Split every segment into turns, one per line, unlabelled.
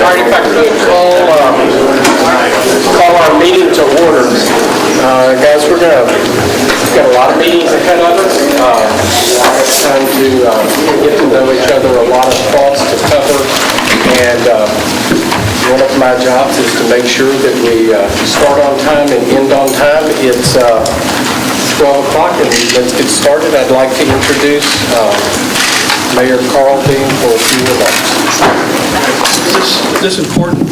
right, if I could call our meeting to order. Guys, we've got a lot of meetings ahead of us. It's time to get to know each other, a lot of thoughts to cover, and one of my jobs is to make sure that we start on time and end on time. It's 12 o'clock, and let's get started. I'd like to introduce Mayor Carl Dean for a few remarks.
Is this important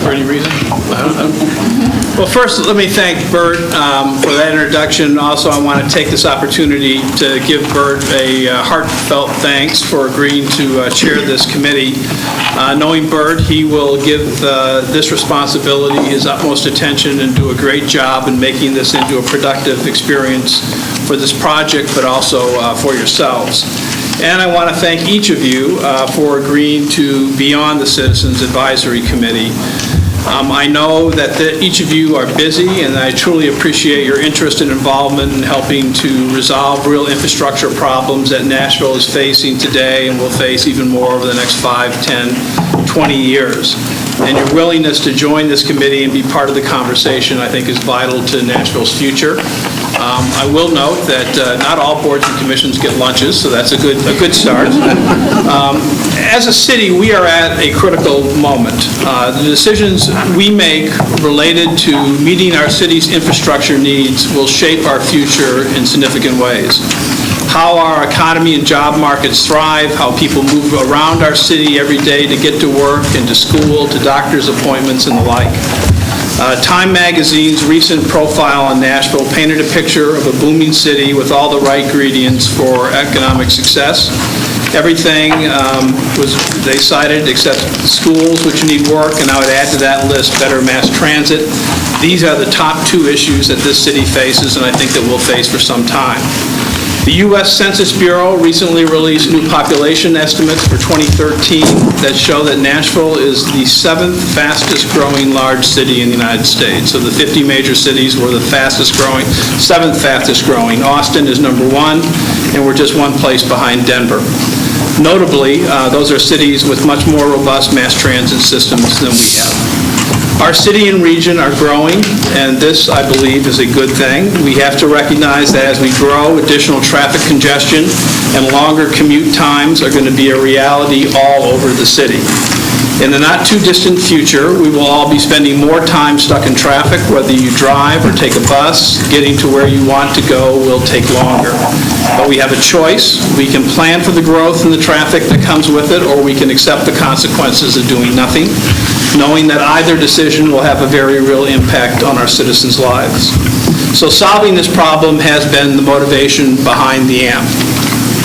for any reason? Well, first, let me thank Bert for that introduction. Also, I want to take this opportunity to give Bert a heartfelt thanks for agreeing to chair this committee. Knowing Bert, he will give this responsibility his utmost attention and do a great job in making this into a productive experience for this project, but also for yourselves. And I want to thank each of you for agreeing to be on the Citizens Advisory Committee. I know that each of you are busy, and I truly appreciate your interest and involvement in helping to resolve real infrastructure problems that Nashville is facing today and will face even more over the next 5, 10, 20 years. And your willingness to join this committee and be part of the conversation, I think, is vital to Nashville's future. I will note that not all boards and commissions get lunches, so that's a good start. As a city, we are at a critical moment. The decisions we make related to meeting our city's infrastructure needs will shape our future in significant ways. How our economy and job markets thrive, how people move around our city every day to get to work and to school, to doctor's appointments and the like. Time Magazine's recent profile on Nashville painted a picture of a booming city with all the right ingredients for economic success. Everything they cited except schools, which need work, and I would add to that list better mass transit. These are the top two issues that this city faces, and I think that we'll face for some time. The U.S. Census Bureau recently released new population estimates for 2013 that show that Nashville is the 7th fastest growing large city in the United States. So the 50 major cities were the fastest growing, 7th fastest growing. Austin is number 1, and we're just one place behind Denver. Notably, those are cities with much more robust mass transit systems than we have. Our city and region are growing, and this, I believe, is a good thing. We have to recognize that as we grow, additional traffic congestion and longer commute times are going to be a reality all over the city. In the not-too-distant future, we will all be spending more time stuck in traffic, whether you drive or take a bus. Getting to where you want to go will take longer. But we have a choice. We can plan for the growth and the traffic that comes with it, or we can accept the consequences of doing nothing, knowing that either decision will have a very real impact on our citizens' lives. So solving this problem has been the motivation behind the AMP.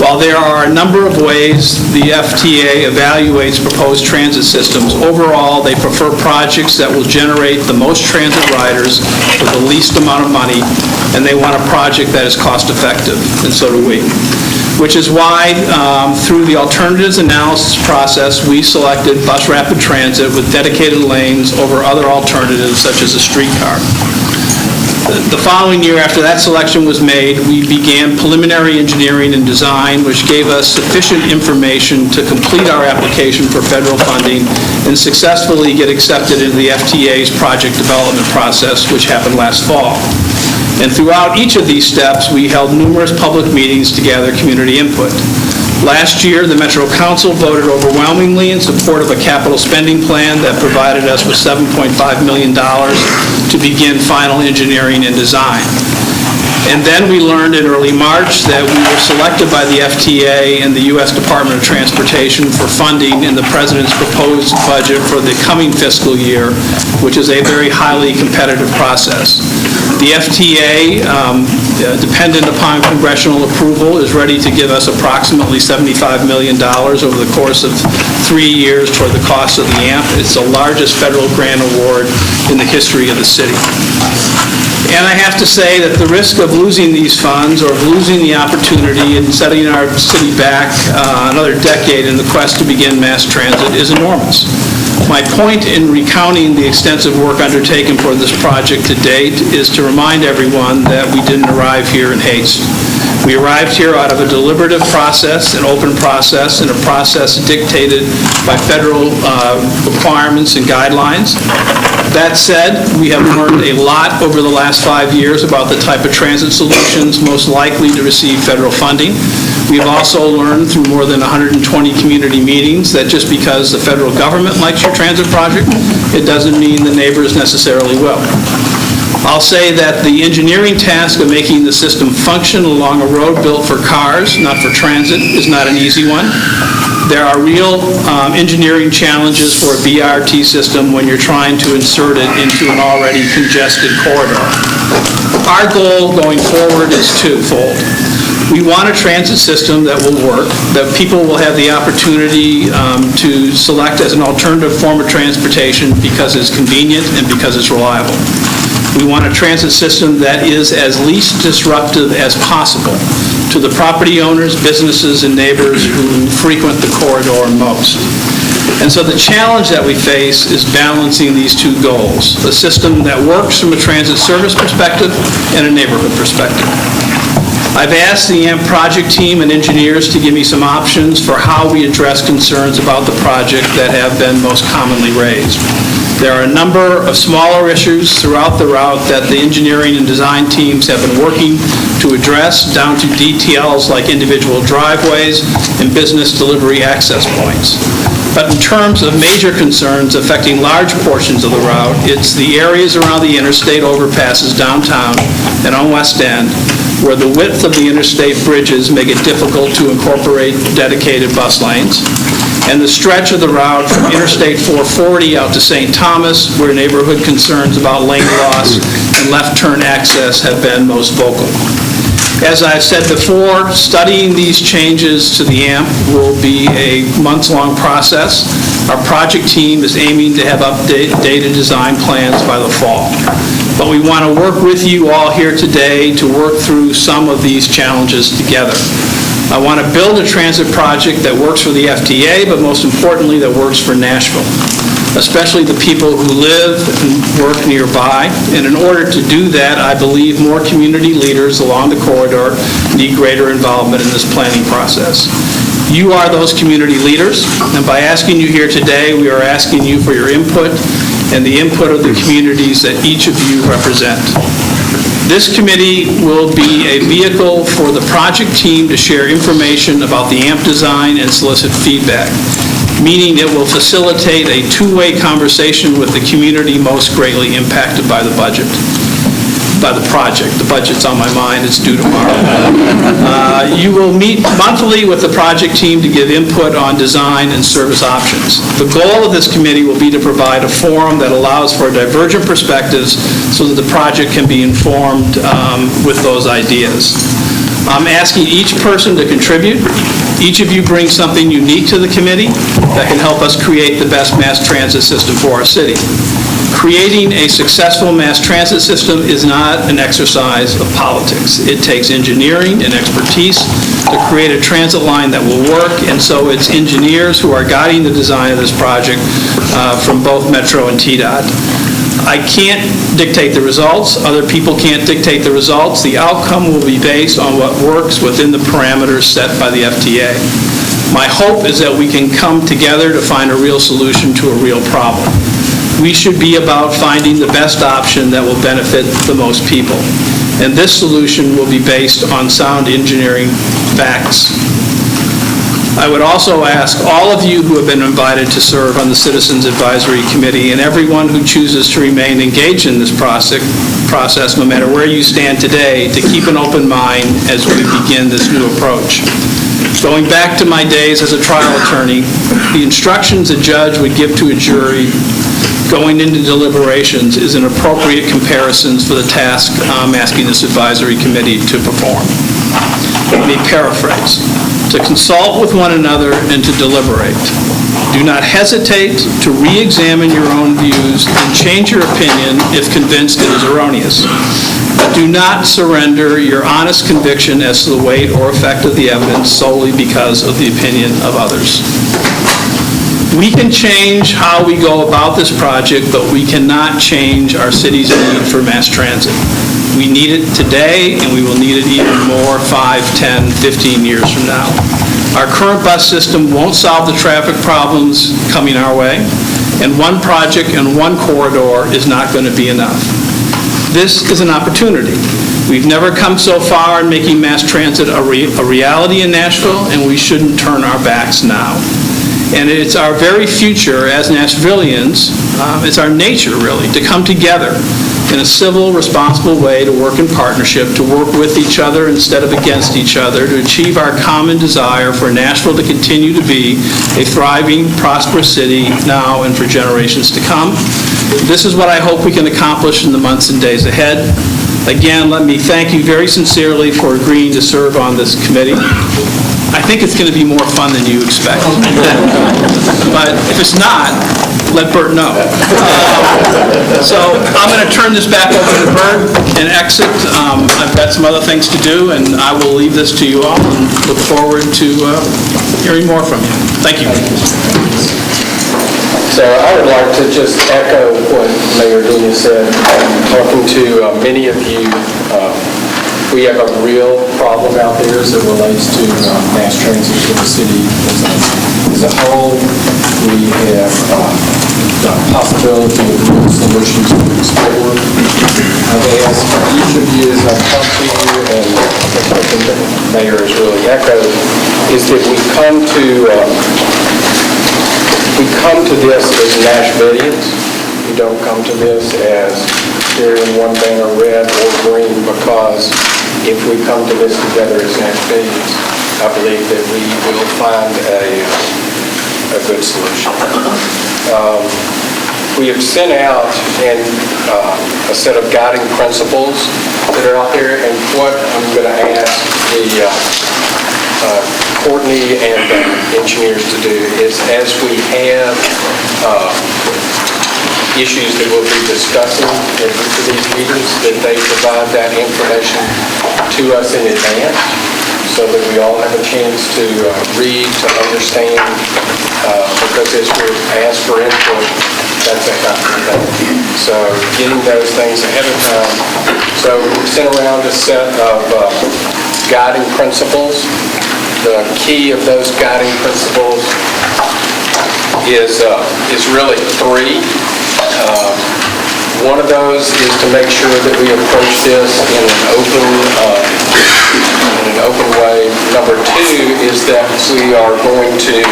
While there are a number of ways the FTA evaluates proposed transit systems, overall they prefer projects that will generate the most transit riders for the least amount of money, and they want a project that is cost-effective, and so do we. Which is why, through the alternatives analysis process, we selected bus rapid transit with dedicated lanes over other alternatives such as a streetcar. The following year, after that selection was made, we began preliminary engineering and design, which gave us sufficient information to complete our application for federal funding and successfully get accepted into the FTA's project development process, which happened last fall. And throughout each of these steps, we held numerous public meetings to gather community input. Last year, the Metro Council voted overwhelmingly in support of a capital spending plan that provided us with $7.5 million to begin final engineering and design. And then we learned in early March that we were selected by the FTA and the U.S. Department of Transportation for funding in the President's proposed budget for the coming fiscal year, which is a very highly competitive process. The FTA, dependent upon congressional approval, is ready to give us approximately $75 million over the course of 3 years toward the cost of the AMP. It's the largest federal grant award in the history of the city. And I have to say that the risk of losing these funds or of losing the opportunity and setting our city back another decade in the quest to begin mass transit is enormous. My point in recounting the extensive work undertaken for this project to date is to remind everyone that we didn't arrive here in haste. We arrived here out of a deliberative process, an open process, and a process dictated by federal requirements and guidelines. That said, we have learned a lot over the last 5 years about the type of transit solutions most likely to receive federal funding. We've also learned through more than 120 community meetings that just because the federal government likes your transit project, it doesn't mean the neighbors necessarily will. I'll say that the engineering task of making the system function along a road built for cars, not for transit, is not an easy one. There are real engineering challenges for a BRT system when you're trying to insert it into an already congested corridor. Our goal going forward is twofold. We want a transit system that will work, that people will have the opportunity to select as an alternative form of transportation because it's convenient and because it's reliable. We want a transit system that is as least disruptive as possible to the property owners, businesses, and neighbors who frequent the corridor most. And so the challenge that we face is balancing these two goals, a system that works from a transit service perspective and a neighborhood perspective. I've asked the AMP project team and engineers to give me some options for how we address concerns about the project that have been most commonly raised. There are a number of smaller issues throughout the route that the engineering and design teams have been working to address, down to details like individual driveways and business delivery access points. But in terms of major concerns affecting large portions of the route, it's the areas around the interstate overpasses downtown and on West End, where the width of the interstate bridges make it difficult to incorporate dedicated bus lanes, and the stretch of the route from Interstate 440 out to St. Thomas, where neighborhood concerns about lane loss and left turn access have been most vocal. As I've said before, studying these changes to the AMP will be a months-long process. Our project team is aiming to have updated design plans by the fall. But we want to work with you all here today to work through some of these challenges together. I want to build a transit project that works for the FTA, but most importantly, that works for Nashville, especially the people who live and work nearby. And in order to do that, I believe more community leaders along the corridor need greater involvement in this planning process. You are those community leaders, and by asking you here today, we are asking you for your input and the input of the communities that each of you represent. This committee will be a vehicle for the project team to share information about the AMP design and solicit feedback, meaning it will facilitate a two-way conversation with the community most greatly impacted by the budget. By the project. The budget's on my mind, it's due tomorrow. You will meet monthly with the project team to give input on design and service options. The goal of this committee will be to provide a forum that allows for divergent perspectives so that the project can be informed with those ideas. I'm asking each person to contribute. Each of you brings something unique to the committee that can help us create the best mass transit system for our city. Creating a successful mass transit system is not an exercise of politics. It takes engineering and expertise to create a transit line that will work, and so it's engineers who are guiding the design of this project from both Metro and TDOT. I can't dictate the results. Other people can't dictate the results. The outcome will be based on what works within the parameters set by the FTA. My hope is that we can come together to find a real solution to a real problem. We should be about finding the best option that will benefit the most people. And this solution will be based on sound engineering facts. I would also ask all of you who have been invited to serve on the Citizens Advisory Committee and everyone who chooses to remain engaged in this process, no matter where you stand today, to keep an open mind as we begin this new approach. Going back to my days as a trial attorney, the instructions a judge would give to a jury going into deliberations is an appropriate comparison for the task I'm asking this advisory committee to perform. Let me paraphrase. To consult with one another and to deliberate. Do not hesitate to re-examine your own views and change your opinion if convinced it is erroneous. But do not surrender your honest conviction as to the weight or effect of the evidence solely because of the opinion of others. We can change how we go about this project, but we cannot change our city's need for mass transit. We need it today, and we will need it even more 5, 10, 15 years from now. Our current bus system won't solve the traffic problems coming our way, and one project and one corridor is not going to be enough. This is an opportunity. We've never come so far in making mass transit a reality in Nashville, and we shouldn't turn our backs now. And it's our very future as Nashvillians, it's our nature, really, to come together in a civil, responsible way, to work in partnership, to work with each other instead of against each other, to achieve our common desire for Nashville to continue to be a thriving, prosperous city now and for generations to come. This is what I hope we can accomplish in the months and days ahead. Again, let me thank you very sincerely for agreeing to serve on this committee. I think it's going to be more fun than you expect. But if it's not, let Bert know. So I'm going to turn this back over to Bert and exit. I've got some other things to do, and I will leave this to you all and look forward to hearing more from you. Thank you.
So I would like to just echo what Mayor Dina said. Talking to many of you, we have a real problem out there as it relates to mass transit for the city as a whole. We have the possibility of real solutions to explore. I've asked each of you as I've come to you, and what the Mayor has really echoed, is that we come to this as Nashvillians. We don't come to this as hearing one banner red or green, because if we come to this together as Nashvillians, I believe that we will find a good solution. We have sent out a set of guiding principles that are out there, and what I'm going to ask the Courtney and engineers to do is, as we have issues that we'll be discussing in each of these meetings, that they provide that information to us in advance so that we all have a chance to read, to understand, because as we're asked for input, that's a helpful thing. So getting those things ahead of time. So we sent around a set of guiding principles. The key of those guiding principles is really three. One of those is to make sure that we approach this in an open way. Number two is that we are going to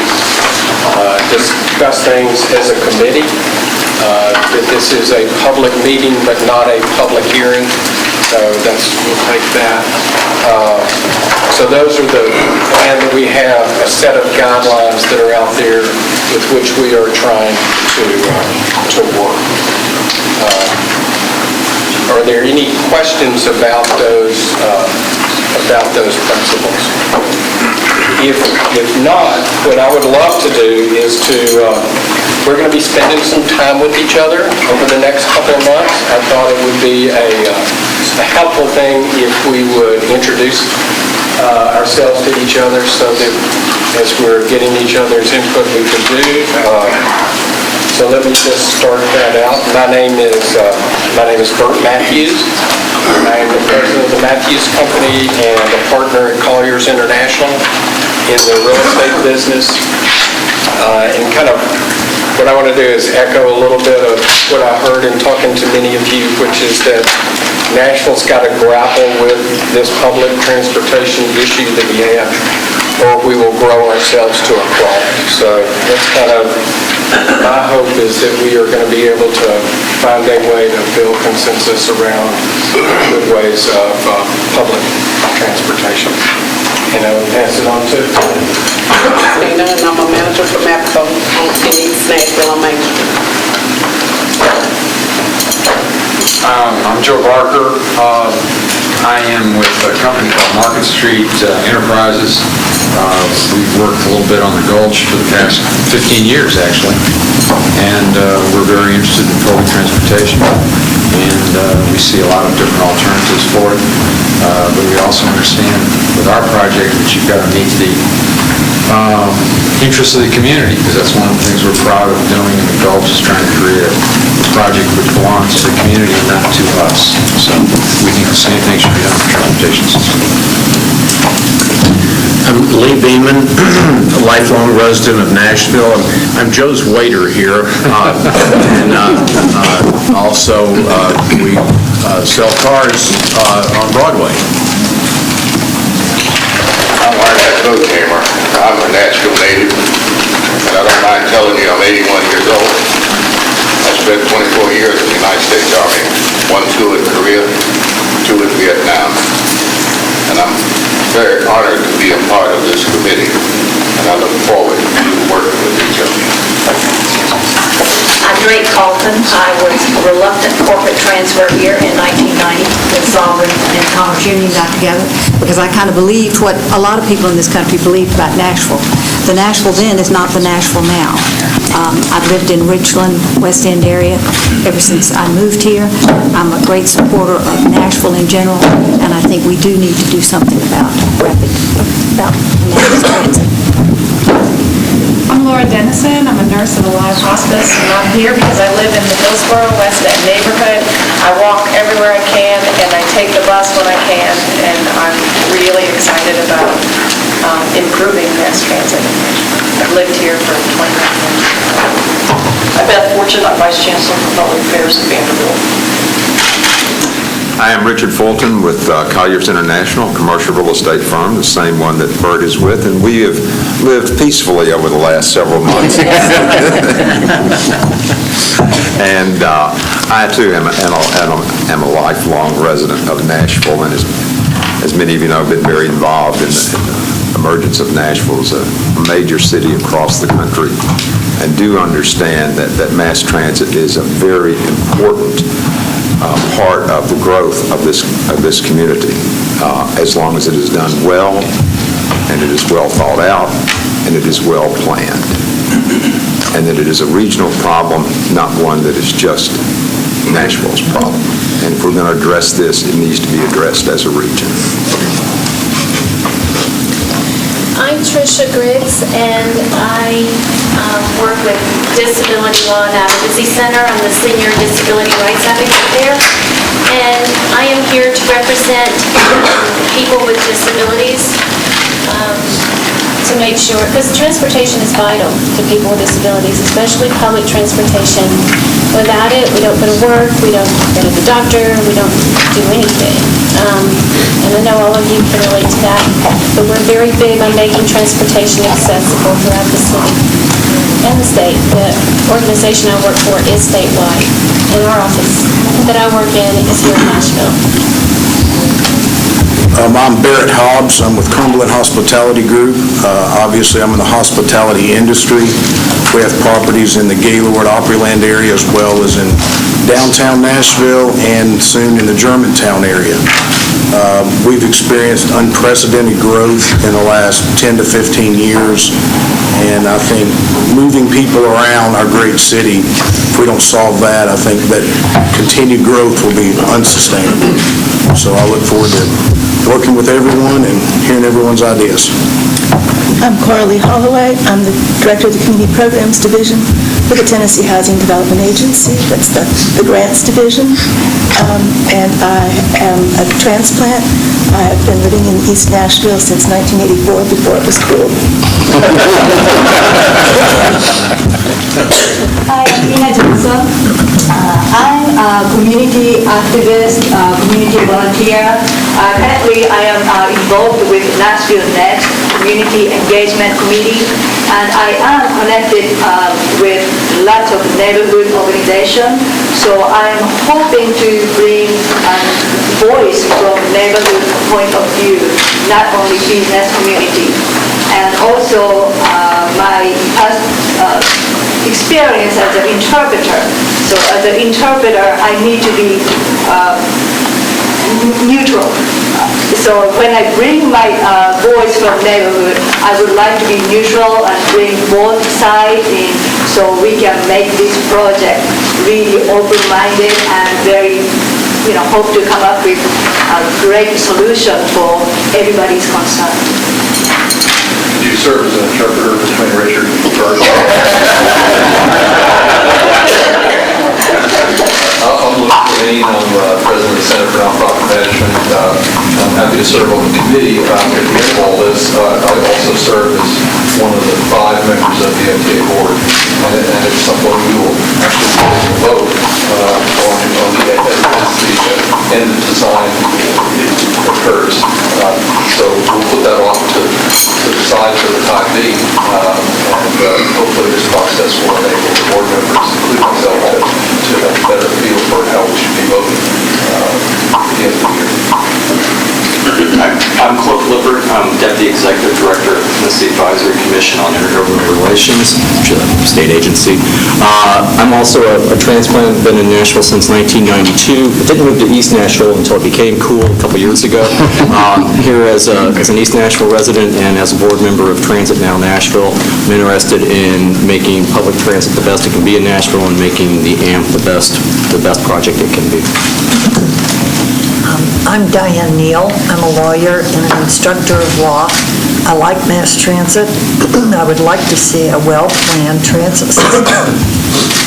discuss things as a committee. That this is a public meeting, but not a public hearing. So we'll take that. So those are and we have a set of guidelines that are out there with which we are trying to work. Are there any questions about those principles? If not, what I would love to do is we're going to be spending some time with each other over the next couple of months. I thought it would be a helpful thing if we would introduce ourselves to each other, so that as we're getting each other's input, we can do. So let me just start that out. My name is Bert Matthews. I am the president of the Matthews Company and a partner at Colliers International in the real estate business. And kind of what I want to do is echo a little bit of what I heard in talking to many of you, which is that Nashville's got to grapple with this public transportation issue that we have, or we will grow ourselves to a crawl. So that's kind of my hope, is that we are going to be able to find a way to build consensus around good ways of public transportation. And I will pass it on to
Nina, and I'm a manager for MAPCO in East Nashville on Main Street.
I'm Joe Barker. I am with a company called Market Street Enterprises. We've worked a little bit on the Gulch for the past 15 years, actually, and we're very interested in public transportation, and we see a lot of different alternatives for it, but we also understand with our project that you've got to meet the interests of the community, because that's one of the things we're proud of doing in the Gulch, is trying to create a project which belongs to the community and not to us. So we think the same thing should be done with the transportation system.
I'm Lee Beeman, a lifelong resident of Nashville. I'm Joe's waiter here. Also, we sell cars on Broadway.
I'm Arnett Boathammer. I'm a Nashville native, and I don't mind telling you I'm 81 years old. I spent 24 years in the United States Army, 1 tour in Korea, 2 in Vietnam. And I'm very honored to be a part of this committee, and I look forward to working with each of you.
I'm Drake Colton. I was a reluctant corporate transfer here in 1990 when Sovereign and Commerce Union got together because I kind of believed what a lot of people in this country believed about Nashville. The Nashville then is not the Nashville now. I've lived in Richland, West End area ever since I moved here. I'm a great supporter of Nashville in general, and I think we do need to do something about mass transit.
I'm Laura Dennison. I'm a nurse in a live hospice, and I'm here because I live in the Hillsborough West End neighborhood. I walk everywhere I can, and I take the bus when I can, and I'm really excited about improving mass transit. I've lived here for 29 years.
I'm Beth Fortune. I'm Vice Chancellor for Public Affairs at Vanderbilt.
I am Richard Fulton with Colliers International, a commercial real estate firm, the same one that Bert is with, and we have lived peacefully over the last several months. And I, too, am a lifelong resident of Nashville, and as many of you know, I've been very involved in the emergence of Nashville as a major city across the country, and do understand that mass transit is a very important part of the growth of this community, as long as it is done well, and it is well thought out, and it is well planned, and that it is a regional problem, not one that is just Nashville's problem. And if we're going to address this, it needs to be addressed as a region.
I'm Tricia Griggs, and I work with Disability Law and Advocacy Center. I'm the Senior Disability Rights Advocate there, and I am here to represent people with disabilities to make sure, because transportation is vital to people with disabilities, especially public transportation. Without it, we don't go to work, we don't go to the doctor, we don't do anything. And I know all of you can relate to that, but we're very big on making transportation accessible throughout the city and the state. The organization I work for is statewide, and our office that I work in is here in Nashville.
I'm Barrett Hobbs. I'm with Cumberland Hospitality Group. Obviously, I'm in the hospitality industry. We have properties in the Gaylord Opryland area as well as in downtown Nashville and soon in the Germantown area. We've experienced unprecedented growth in the last 10 to 15 years, and I think moving people around our great city, if we don't solve that, I think that continued growth will be unsustainable. So I look forward to working with everyone and hearing everyone's ideas.
I'm Coralie Holloway. I'm the Director of the Community Programs Division with the Tennessee Housing Development Agency. That's the Grants Division. And I am a transplant. I have been living in East Nashville since 1984, before it was cool.
Hi, I'm Tina Johnson. I'm a community activist, community volunteer. Currently, I am involved with Nashville Next Community Engagement Committee, and I am connected with lots of neighborhood organizations. So I'm hoping to bring a voice from neighborhood point of view, not only business community. And also my past experience as an interpreter. So as an interpreter, I need to be neutral. So when I bring my voice from neighborhood, I would like to be neutral and bring both sides in so we can make this project really open-minded and very, hope to come up with a great solution for everybody's concern.
You serve as an interpreter between Richard and Bert.
the Center for Nonprofit Management. I'm happy to serve on the committee. At the end of all this, I also serve as one of the 5 members of the MTA board, and it's something we will actually vote on the end of design occurs. So we'll put that off to the side for the time being, and hopefully this process will enable the board members, including myself, to have a better feel for how we should be voting at the end of the year.
I'm Cliff Lippert. I'm Deputy Executive Director of the Tennessee Advisory Commission on Intergovernmental Relations, which is a state agency. I'm also a transplant. I've been in Nashville since 1992. I didn't move to East Nashville until it became cool a couple years ago. Here as an East Nashville resident and as a board member of Transit Now Nashville, I'm interested in making public transit the best it can be in Nashville and making the AMP the best project it can be.
I'm Diane Neal. I'm a lawyer and an instructor of law. I like mass transit. I would like to see a well-planned transit system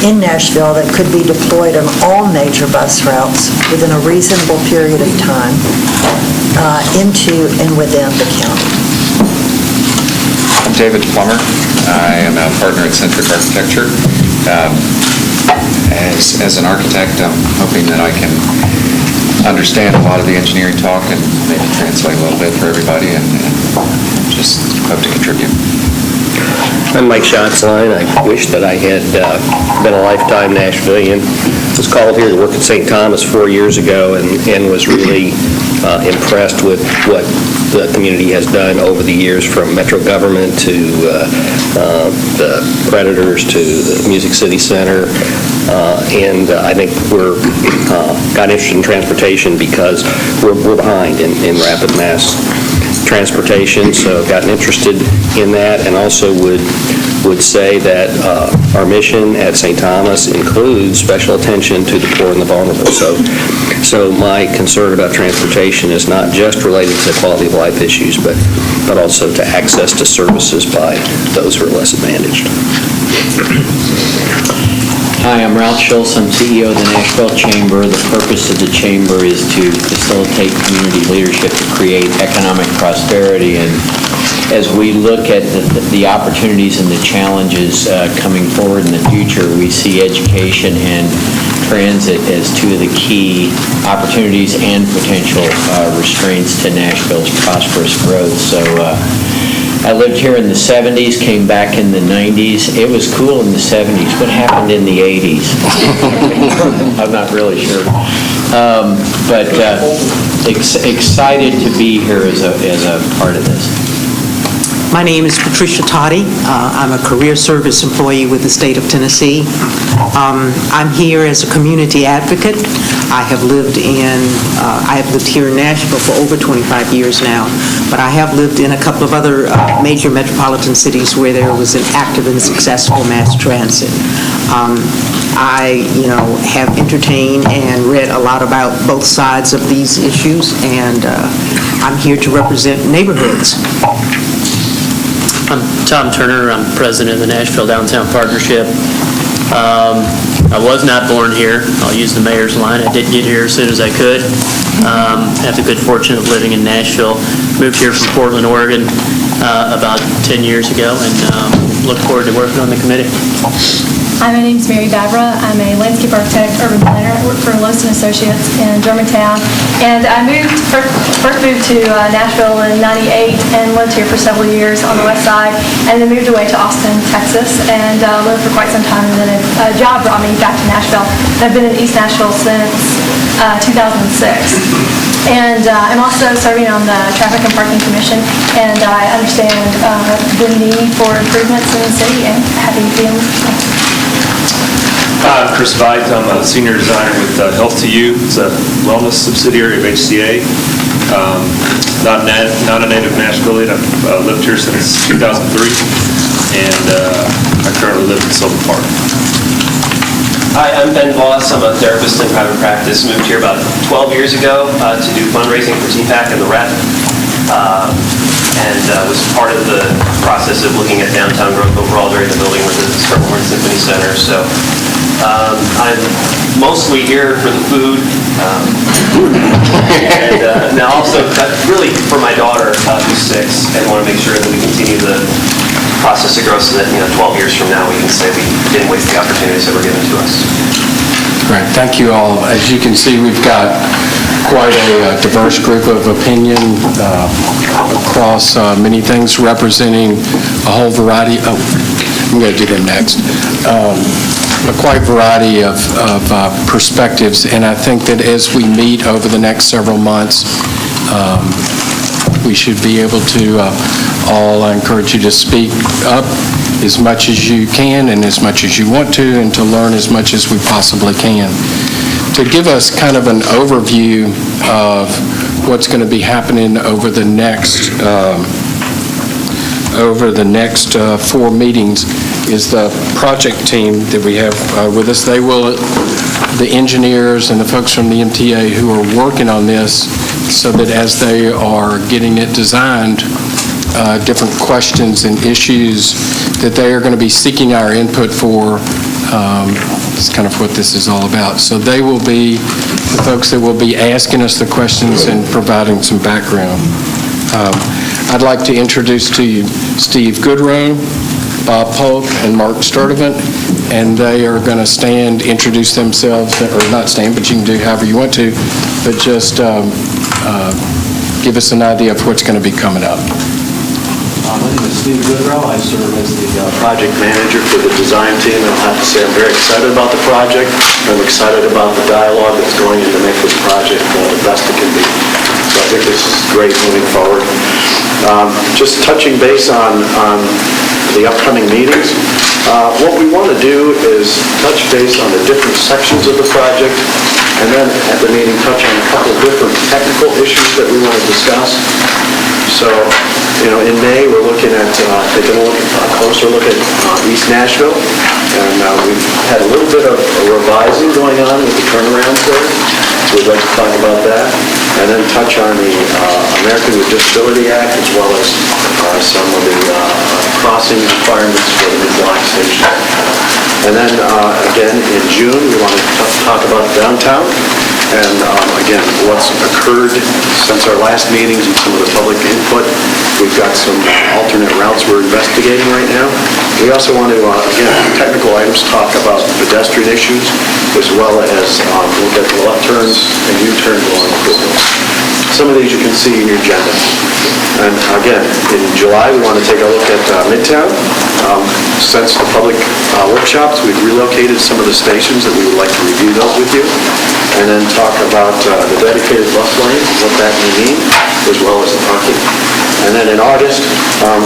in Nashville that could be deployed on all major bus routes within a reasonable period of time into and within the county.
I'm David Plummer. I am a partner at Centric Architecture. As an architect, I'm hoping that I can understand a lot of the engineering talk and maybe translate a little bit for everybody, and just hope to contribute.
I'm Mike Schatzline. I wish that I had been a lifetime Nashvilleian. Was called here to work at St. Thomas 4 years ago and was really impressed with what the community has done over the years, from Metro government to the Predators to the Music City Center. And I think we're got interested in transportation because we're behind in rapid mass transportation, so gotten interested in that, and also would say that our mission at St. Thomas includes special attention to the poor and the vulnerable. So my concern about transportation is not just related to quality of life issues, but also to access to services by those who are less advantaged.
Hi, I'm Ralph Schultz. I'm CEO of the Nashville Chamber. The purpose of the Chamber is to facilitate community leadership to create economic prosperity. And as we look at the opportunities and the challenges coming forward in the future, we see education and transit as two of the key opportunities and potential restraints to Nashville's prosperous growth. So I lived here in the 70s, came back in the 90s. It was cool in the 70s. What happened in the 80s? I'm not really sure. But excited to be here as a part of this.
My name is Patricia Toddy. I'm a career service employee with the state of Tennessee. I'm here as a community advocate. I have lived here in Nashville for over 25 years now, but I have lived in a couple of other major metropolitan cities where there was an active and successful mass transit. I, have entertained and read a lot about both sides of these issues, and I'm here to represent neighborhoods.
I'm Tom Turner. I'm president of the Nashville Downtown Partnership. I was not born here. I'll use the mayor's line. I did get here as soon as I could. Have the good fortune of living in Nashville. Moved here from Portland, Oregon about 10 years ago, and look forward to working on the committee.
Hi, my name is Mary Babra. I'm a landscape architect, urban planner. I work for Lowson Associates in Germantown. And I first moved to Nashville in '98 and lived here for several years on the west side, and then moved away to Austin, Texas, and lived for quite some time. And then a job brought me back to Nashville. And I've been in East Nashville since 2006. And I'm also serving on the Traffic and Parking Commission, and I understand the need for improvements in the city, and happy to be in this.
I'm Chris Veit. I'm a senior designer with Health to You. It's a wellness subsidiary of HCA. Not a native Nashvilleian. I've lived here since 2003, and I currently live in Silver Park.
Hi, I'm Ben Voss. I'm a therapist in private practice. Moved here about 12 years ago to do fundraising for TPAC and the REP, and was part of the process of looking at downtown growth overall during the building with the Spartanburg Symphony Center. So I'm mostly here for the food, and now also really for my daughter, who's 6, and want to make sure that we continue the process of growth so that 12 years from now we can say we didn't waste the opportunities that were given to us.
Great, thank you all. As you can see, we've got quite a diverse group of opinion across many things, representing a whole variety of, I'm going to do them next, a quite variety of perspectives, and I think that as we meet over the next several months, we should be able to I encourage you to speak up as much as you can and as much as you want to, and to learn as much as we possibly can. To give us kind of an overview of what's going to be happening over the next 4 meetings is the project team that we have with us. They will, the engineers and the folks from the MTA who are working on this, so that as they are getting it designed, different questions and issues that they are going to be seeking our input for. It's kind of what this is all about. So they will be the folks that will be asking us the questions and providing some background. I'd like to introduce to you Steve Goodrow, Bob Polk, and Mark Sturdivant, and they are going to introduce themselves, or not stand, but you can do however you want to, but just give us an idea of what's going to be coming up.
My name is Steve Goodrow. I serve as the project manager for the design team, and I'll have to say I'm very excited about the project. I'm excited about the dialogue that's going in to make this project the best it can be. So I think this is great moving forward. Just touching base on the upcoming meetings, what we want to do is touch base on the different sections of the project, and then at the meeting touch on a couple of different technical issues that we want to discuss. So, in May, we're looking at taking a closer look at East Nashville, and we've had a little bit of revising going on with the turnarounds there, so we'd like to talk about that, and then touch on the American with Disability Act, as well as some of the crossing requirements for the new block station. And then, again, in June, we want to talk about downtown, and again, what's occurred since our last meetings and some of the public input. We've got some alternate routes we're investigating right now. We also want to, again, technical items, talk about pedestrian issues, as well as look at left turns and U-turns along the football. Some of these you can see in your agenda. And again, in July, we want to take a look at Midtown. Since the public workshops, we've relocated some of the stations that we would like to review those with you, and then talk about the dedicated bus lanes, what that may mean, as well as the parking. And then in August,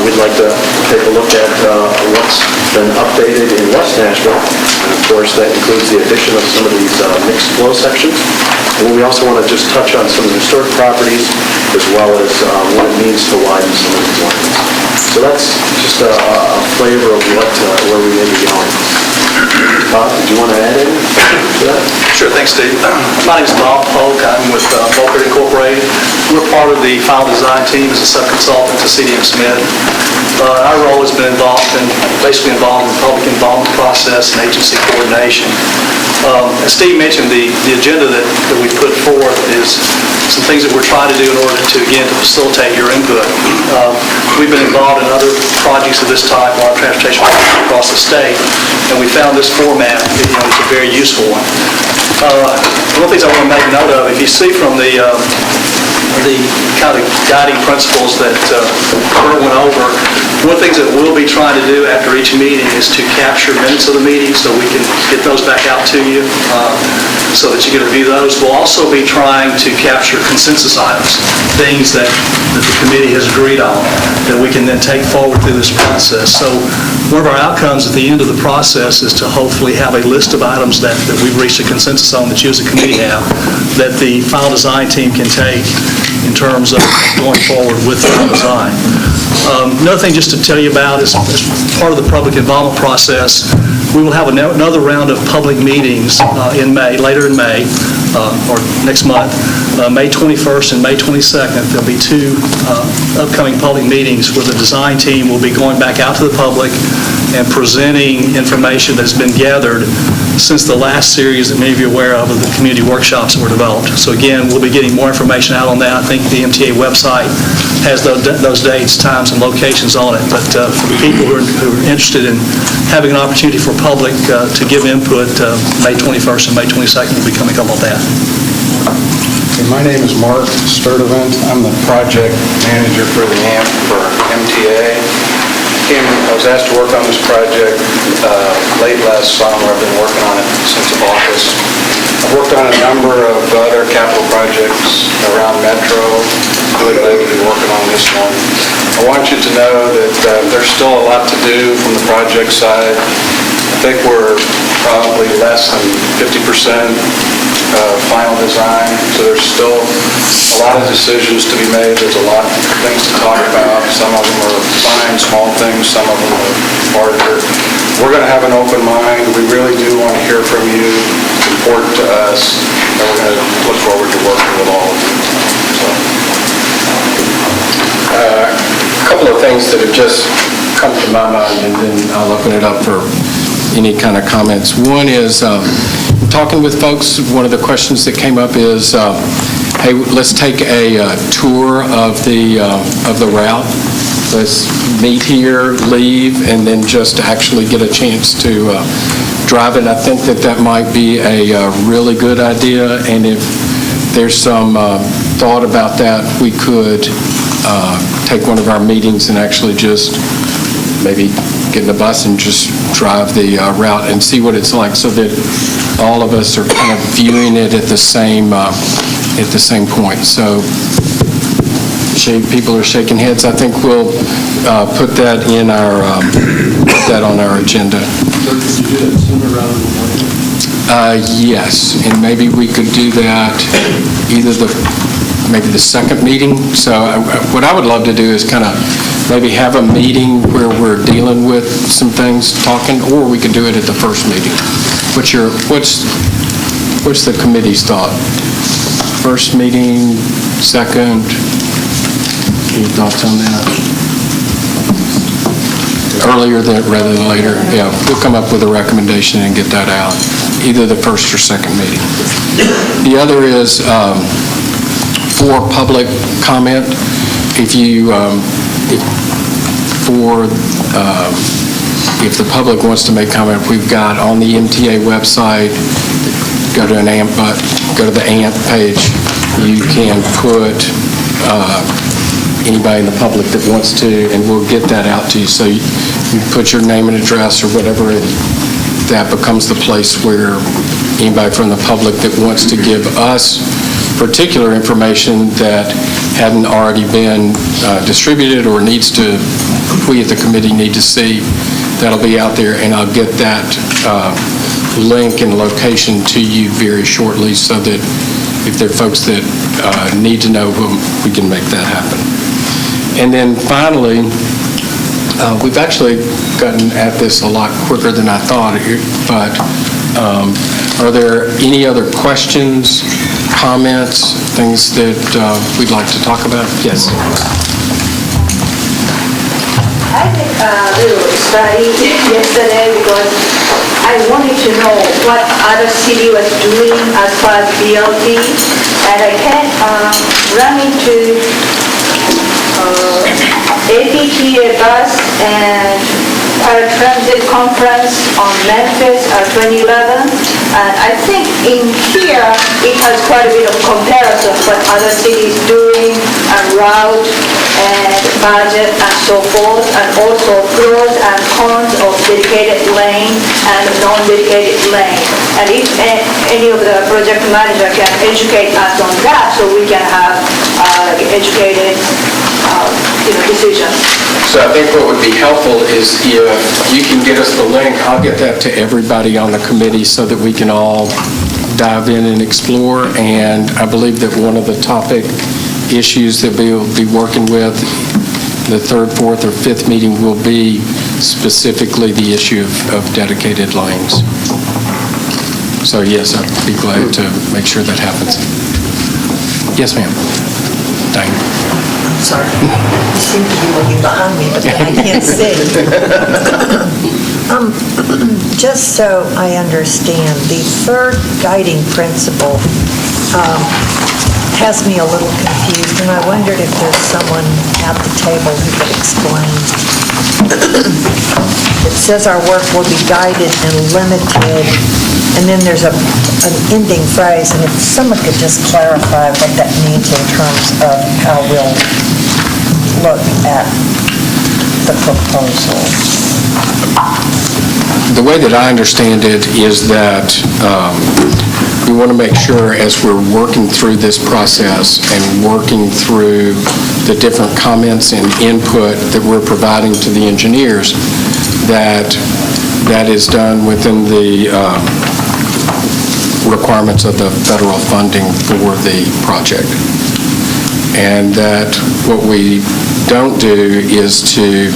we'd like to take a look at what's been updated in West Nashville. And of course, that includes the addition of some of these mixed flow sections. And then we also want to just touch on some of the historic properties, as well as what it means to widen some of these lines. So that's just a flavor of where we may be going. Bob, did you want to add anything to that?
Sure, thanks, Steve. My name is Bob Polk. I'm with Volker Incorporated. We're part of the final design team as a subconsultant to CDM Smith. Our role has been basically involved in the public involvement process and agency coordination. As Steve mentioned, the agenda that we put forth is some things that we're trying to do in order to, again, to facilitate your input. We've been involved in other projects of this type, a lot of transportation projects across the state, and we found this format is a very useful one. One of the things I want to make note of, if you see from the kind of guiding principles that Kurt went over, one of the things that we'll be trying to do after each meeting is to capture minutes of the meeting so we can get those back out to you so that you can review those. We'll also be trying to capture consensus items, things that the committee has agreed on that we can then take forward through this process. So one of our outcomes at the end of the process is to hopefully have a list of items that we've reached a consensus on, that you as a committee have, that the final design team can take in terms of going forward with the design. Another thing just to tell you about is part of the public involvement process, we will have another round of public meetings in May, later in May, or next month, May 21st and May 22nd. There'll be 2 upcoming public meetings where the design team will be going back out to the public and presenting information that's been gathered since the last series that many of you are aware of the community workshops that were developed. So again, we'll be getting more information out on that. I think the MTA website has those dates, times, and locations on it. But for the people who are interested in having an opportunity for public to give input, May 21st and May 22nd will be coming up on that.
My name is Mark Sturdivant. I'm the project manager for the AMP for MTA. I was asked to work on this project late last summer. I've been working on it since August. I've worked on a number of other capital projects around Metro. Really glad to be working on this one. I want you to know that there's still a lot to do from the project side. I think we're probably less than 50% final design, so there's still a lot of decisions to be made. There's a lot of things to talk about. Some of them are fine, small things. Some of them are larger. We're going to have an open mind. We really do want to hear from you. It's important to us, and we're going to look forward to working with all of you.
A couple of things that have just come to my mind, and then I'll open it up for any kind of comments. One is, talking with folks, one of the questions that came up is, hey, let's take a tour of the route. Let's meet here, leave, and then just actually get a chance to drive it. I think that might be a really good idea, and if there's some thought about that, we could take one of our meetings and actually just maybe get in a bus and just drive the route and see what it's like, so that all of us are kind of viewing it at the same point. So people are shaking heads. I think we'll put that in our on our agenda.
So could you do that sooner rather than later?
Yes, and maybe we could do that either maybe the second meeting. So what I would love to do is kind of maybe have a meeting where we're dealing with some things, talking, or we could do it at the first meeting. What's the committee's thought? First meeting, second? Any thoughts on that? Earlier rather than later? Yeah, we'll come up with a recommendation and get that out, either the first or second meeting. The other is for public comment. If the public wants to make comment, we've got on the MTA website, go to the AMP page, you can put anybody in the public that wants to, and we'll get that out to you. So you put your name and address or whatever, and that becomes the place where anybody from the public that wants to give us particular information that hadn't already been distributed or we at the committee need to see, that'll be out there, and I'll get that link and location to you very shortly, so that if there are folks that need to know, we can make that happen. And then finally, we've actually gotten at this a lot quicker than I thought, but are there any other questions, comments, things that we'd like to talk about? Yes.
I did a little study yesterday because I wanted to know what other city was doing as far as BLT, and I can run into APTA bus and paratransit conference on Memphis 2011, and I think in here it has quite a bit of comparison what other cities doing and route and budget and so forth, and also pros and cons of dedicated lane and non-dedicated lane. And if any of the project manager can educate us on that, so we can have educated decisions.
So I think what would be helpful is if you can get us the link, I'll get that to everybody on the committee so that we can all dive in and explore. And I believe that one of the topic issues that we'll be working with the third, fourth, or fifth meeting will be specifically the issue of dedicated lanes. So yes, I'd be glad to make sure that happens. Yes, ma'am. Diane.
Sorry. You seem to be looking behind me, but I can't see. Just so I understand, the third guiding principle has me a little confused, and I wondered if there's someone at the table who could explain. It says our work will be guided and limited, and then there's an ending phrase, and if someone could just clarify what that means in terms of how we'll look at the proposal.
The way that I understand it is that we want to make sure as we're working through this process and working through the different comments and input that we're providing to the engineers, that that is done within the requirements of the federal funding for the project. And that what we don't do is to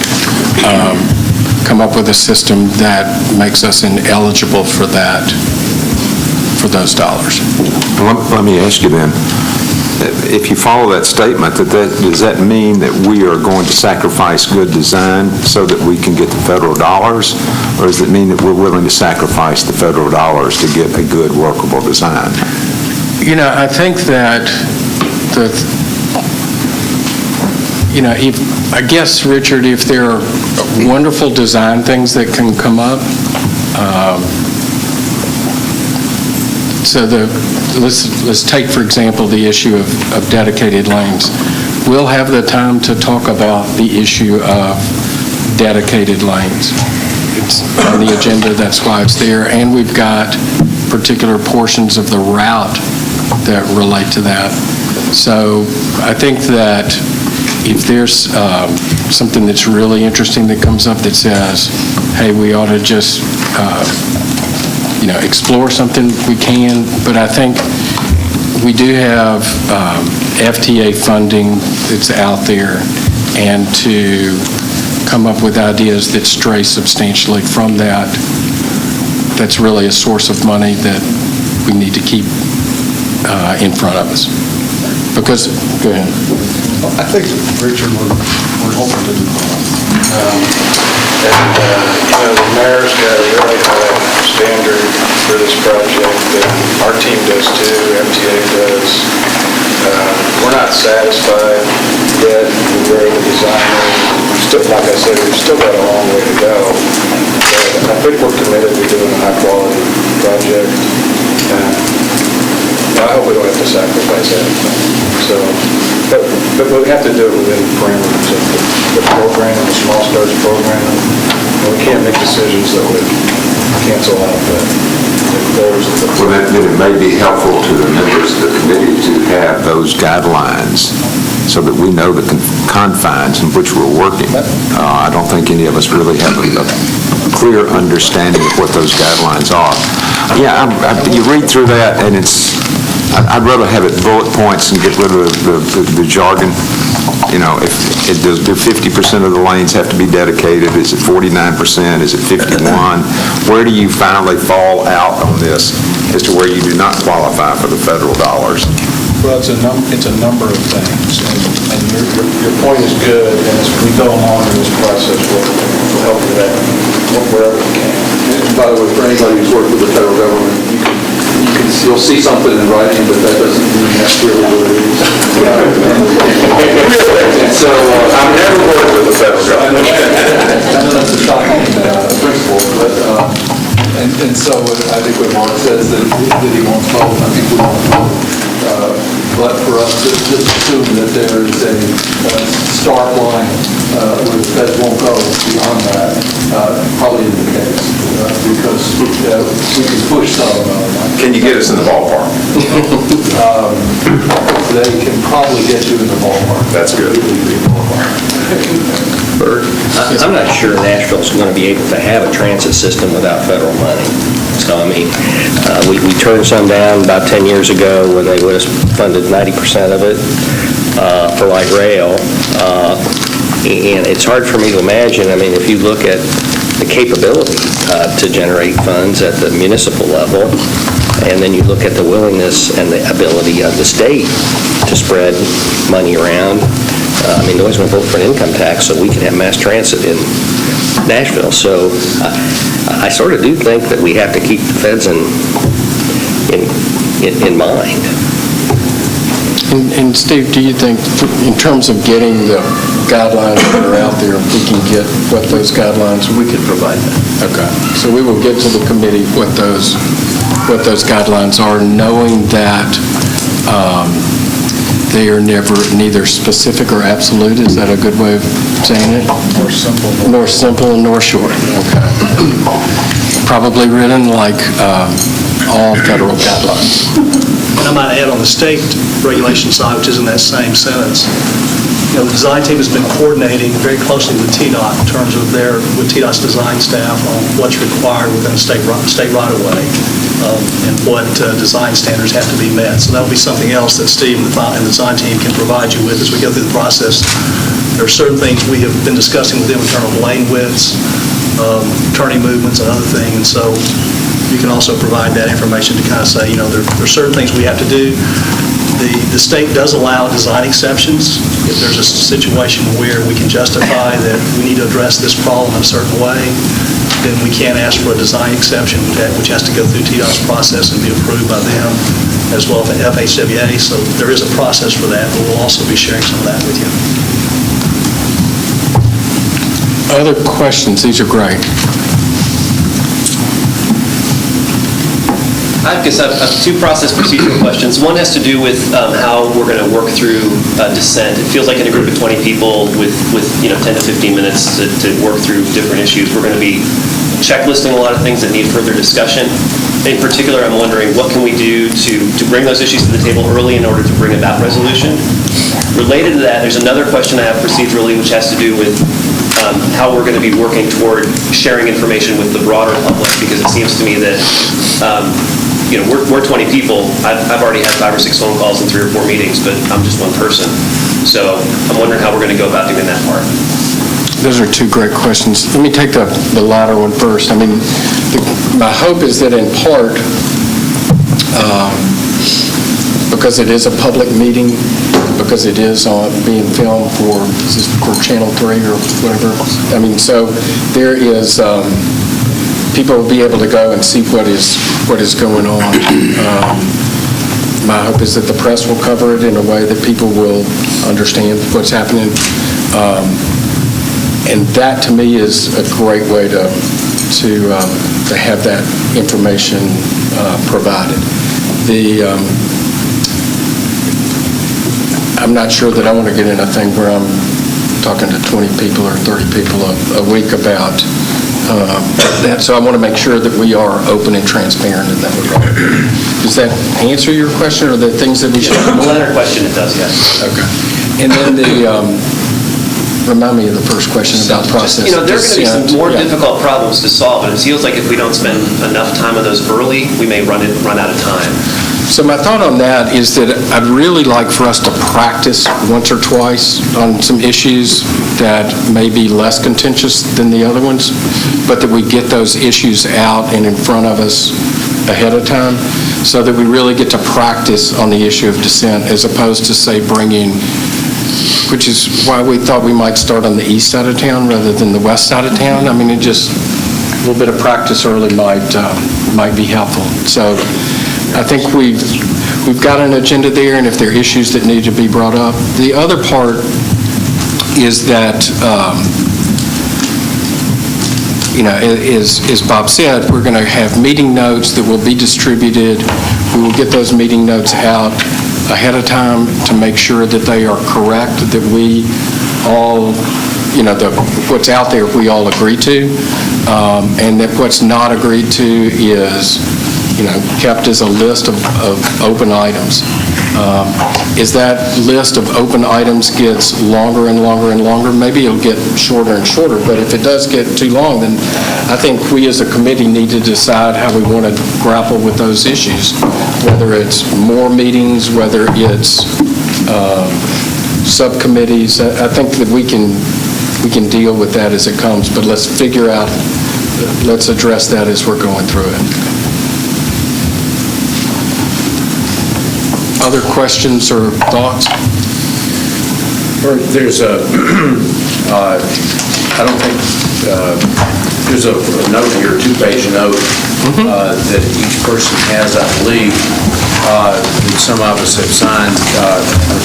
come up with a system that makes us ineligible for that, for those dollars.
Let me ask you then, if you follow that statement, does that mean that we are going to sacrifice good design so that we can get the federal dollars? Or does it mean that we're willing to sacrifice the federal dollars to get a good workable design?
You know, I think that I guess, Richard, if there are wonderful design things that can come up, let's take, for example, the issue of dedicated lanes. We'll have the time to talk about the issue of dedicated lanes. It's on the agenda, that's why it's there, and we've got particular portions of the route that relate to that. So I think that if there's something that's really interesting that comes up that says, hey, we ought to just, explore something, we can, but I think we do have FTA funding that's out there, and to come up with ideas that stray substantially from that, that's really a source of money that we need to keep in front of us. Because, go ahead.
I think, Richard, we're hoping to do the mayor's got a really high standard for this project, and our team does too, MTA does. We're not satisfied yet with where the design is. Still, like I said, we've still got a long way to go. But I think we're committed to doing a high-quality project. I hope we don't have to sacrifice anything. So, but we have to do it within the parameters of the program, the small starts program. And we can't make decisions that would cancel out the goals of the program.
Well, then it may be helpful to the members of the committee to have those guidelines so that we know the confines in which we're working. I don't think any of us really have a clear understanding of what those guidelines are. Yeah, you read through that, and I'd rather have it bullet points and get rid of the jargon. Do 50% of the lanes have to be dedicated? Is it 49%? Is it 51? Where do you finally fall out on this as to where you do not qualify for the federal dollars?
Well, it's a number of things, and your point is good, and as we go along in this process, we'll help with that wherever we can.
And by the way, for anybody who's worked with the federal government, you'll see something in writing, but that doesn't mean that's really what it is. And so, I've never worked with the federal government. I know that's a shocking principle, but, and so I think what Mark says that he wants both, I think we want both. But for us to just assume that there is a start line where the feds won't go beyond that, probably isn't the case, because we can push some.
Can you get us in the ballpark?
They can probably get you in the ballpark.
That's good.
I'm not sure Nashville's going to be able to have a transit system without federal money. So, I mean, we turned some down about 10 years ago when they would have funded 90% of it for light rail. And it's hard for me to imagine, I mean, if you look at the capability to generate funds at the municipal level, and then you look at the willingness and the ability of the state to spread money around. I mean, nobody's going to vote for an income tax so we can have mass transit in Nashville. So I sort of do think that we have to keep the feds in mind.
And Steve, do you think, in terms of getting the guidelines that are out there, if we can get what those guidelines? We could provide that. Okay. So we will get to the committee what those guidelines are, knowing that they are neither specific or absolute. Is that a good way of saying it? Nor simple, nor short. Okay. Probably written like all federal guidelines.
And I might add on the state regulation side, which is in that same sentence, the design team has been coordinating very closely with TDOT in terms of with TDOT's design staff on what's required within a state right-of-way and what design standards have to be met. So that will be something else that Steve and the design team can provide you with as we go through the process. There are certain things we have been discussing with them in terms of lane widths, turning movements, and other things. And so you can also provide that information to kind of say, there are certain things we have to do. The state does allow design exceptions. If there's a situation where we can justify that we need to address this problem in a certain way, then we can ask for a design exception, which has to go through TDOT's process and be approved by them, as well as the FHWA. So there is a process for that, but we'll also be sharing some of that with you.
Other questions? These are great.
I have two process procedural questions. One has to do with how we're going to work through dissent. It feels like in a group of 20 people with 10 to 15 minutes to work through different issues, we're going to be checklisting a lot of things that need further discussion. In particular, I'm wondering what can we do to bring those issues to the table early in order to bring about resolution. Related to that, there's another question I have procedurally, which has to do with how we're going to be working toward sharing information with the broader public, because it seems to me that we're 20 people. I've already had 5 or 6 phone calls and 3 or 4 meetings, but I'm just one person. So I'm wondering how we're going to go about doing that part.
Those are two great questions. Let me take the latter one first. I mean, my hope is that in part, because it is a public meeting, because it is being filmed for Channel 3 or whatever. I mean, so there is, people will be able to go and see what is going on. My hope is that the press will cover it in a way that people will understand what's happening. And that, to me, is a great way to have that information provided. I'm not sure that I want to get in a thing where I'm talking to 20 people or 30 people a week about that. So I want to make sure that we are open and transparent in that regard. Does that answer your question, or the things that we should do?
The latter question, it does, yes.
Okay. And then remind me of the first question about process.
There are going to be some more difficult problems to solve, and it feels like if we don't spend enough time on those early, we may run out of time.
So my thought on that is that I'd really like for us to practice once or twice on some issues that may be less contentious than the other ones, but that we get those issues out and in front of us ahead of time, so that we really get to practice on the issue of dissent, as opposed to, say, which is why we thought we might start on the east side of town rather than the west side of town. I mean, a little bit of practice early might be helpful. So I think we've got an agenda there, and if there are issues that need to be brought up. The other part is that, as Bob said, we're going to have meeting notes that will be distributed. We will get those meeting notes out ahead of time to make sure that they are correct, that we all, what's out there we all agree to, and that what's not agreed to is kept as a list of open items. As that list of open items gets longer and longer and longer, maybe it'll get shorter and shorter, but if it does get too long, then I think we as a committee need to decide how we want to grapple with those issues, whether it's more meetings, whether it's subcommittees. I think that we can deal with that as it comes, but let's address that as we're going through it. Other questions or thoughts?
There's I don't think
there's a note here, a two-page note that each person has, I believe, that some of us have signed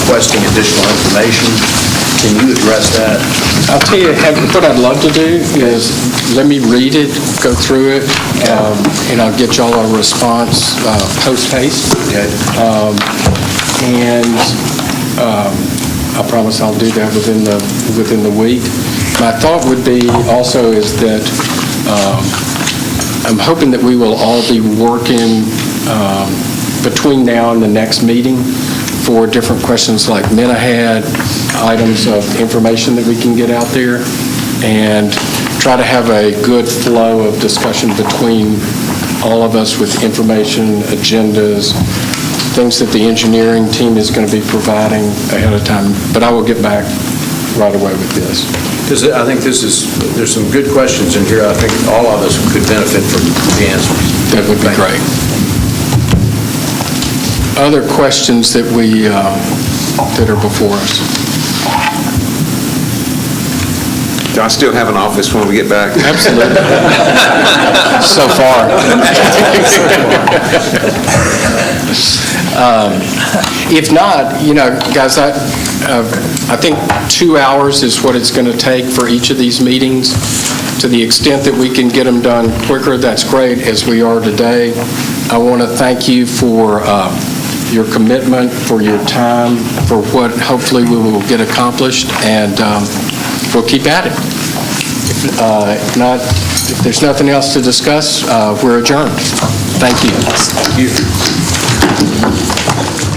requesting additional information. Can you address that?
I'll tell you, what I'd love to do is let me read it, go through it, and I'll get y'all a response post-haste.
Okay.
And I promise I'll do that within the week. My thought would be also is that I'm hoping that we will all be working between now and the next meeting for different questions like Minna had, items of information that we can get out there, and try to have a good flow of discussion between all of us with information, agendas, things that the engineering team is going to be providing ahead of time. But I will get back right away with this.
Because I think there's some good questions in here. I think all of us could benefit from the answers.
That would be great. Other questions that that are before us?
Do I still have an office when we get back?
Absolutely. So far. If not, guys, I think 2 hours is what it's going to take for each of these meetings. To the extent that we can get them done quicker, that's great, as we are today. I want to thank you for your commitment, for your time, for what hopefully we will get accomplished, and we'll keep at it. If there's nothing else to discuss, we're adjourned. Thank you.
Thank you.